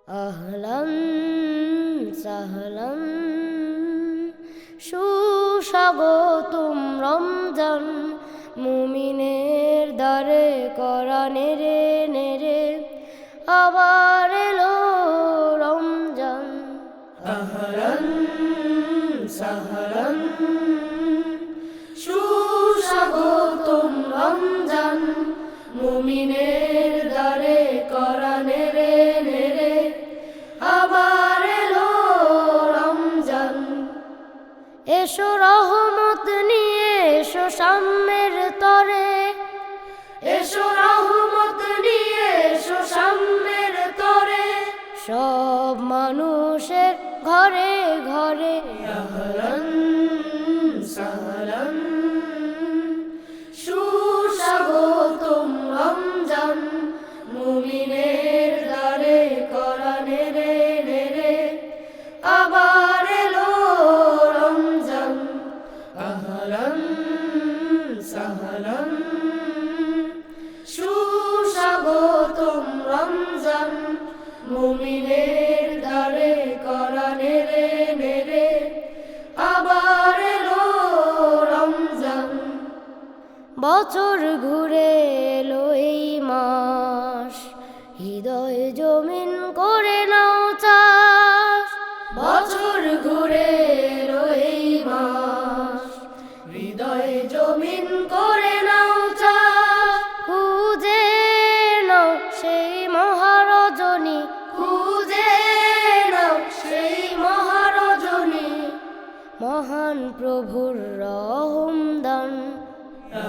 আহলান সাহলান সুস্বাগতম রমজান, মুমিনের দ্বারে করা নেড়ে নেড়ে আবার এলো রমজান। আহলান সাহলান সুস্বাগতম রমজান, মুমিনের দ্বারে করা নেড়ে নেড়ে আবার এলো রমজান। এসো রহমত নিয়ে, এসো সাম্যের তরে, এসো রহমত নিয়ে, এসো সাম্যের তরে, সব মানুষের ঘরে ঘরে। আহলান সাহলান সুস্বাগতম রমজান, মুমিনের দ্বারে করা নেড়ে নেড়ে আবার এলো রমজান। আহলান সাহলান সুস্বাগতম রমজান, মুমিনের দ্বারে করা নেড়ে নেড়ে আবার এলো রমজান। বছর ঘুরে এলো এই মাস, হৃদয় জমিন করে নাও চাষ। বছর ঘুরে এলো এই মাস, হৃদয় জমিন করে নাও চাষ। খুঁজে নাও সেই মহারজনী, খুঁজে নাও সেই মহারজনী, মহান প্রভুর রহমদান।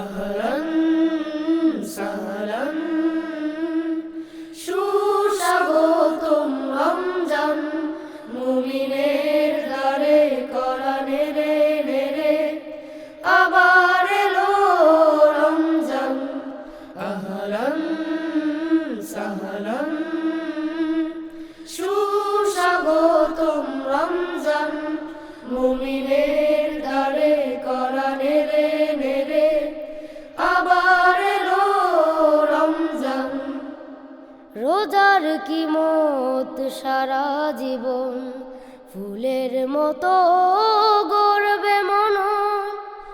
আহলান সাহলান সুস্বাগতম রমজান, মুমিনের দ্বারে করা নেড়ে নেড়ে আবার এলো রমজান। আহলান সাহলান সুস্বাগতম রমজান, মুমিনের দ্বারে করা নেড়ে নেড়ে আবার এলো রমজান। রোজার কি মত সারা জীবন, ফুলের মতো গড়বে মন।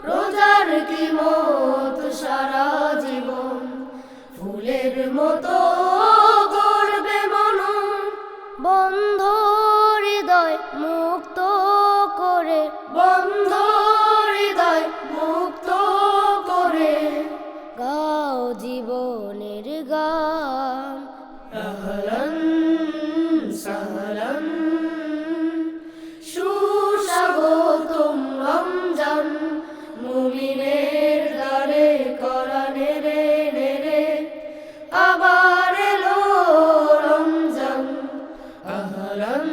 রোজার কি মত সারা জীবন, ফুলের মতো গড়বে মন। বন্ধ হৃদয় মুক্ত করে, বন্ধ হৃদয় মুক্ত করে, গাও জীবনের গান। আহলান সাহলান সুস্বাগতম রমজান, মুমিনের দ্বারে করা নেড়ে নেড়ে আবার এলো রমজান। আহলান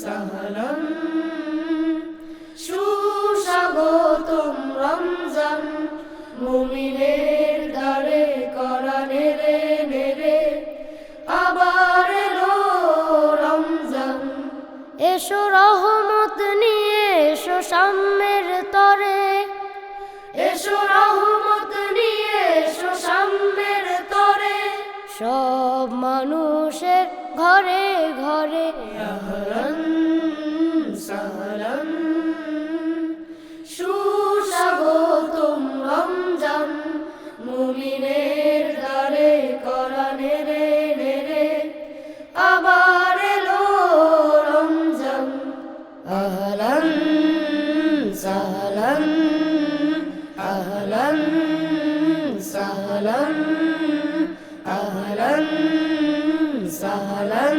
সাহলান সুস্বাগতম রমজান, মুমিনের দ্বারে করা নেড়ে নেড়ে আবার এলো রমজান। এসো রহমত নিয়ে, এসো সাম্যের তরে, এসো রহমত নিয়ে, এসো সাম্যের তরে, সব মানুষের ঘরে ঘরে। আহলান সাহলান সুস্বাগতম রমজান, মুমিনের দ্বারে করা নেড়ে নেড়ে আবার এলো রমজান। আহলান সাহলান আহলান সাহলান আহলান সাহলান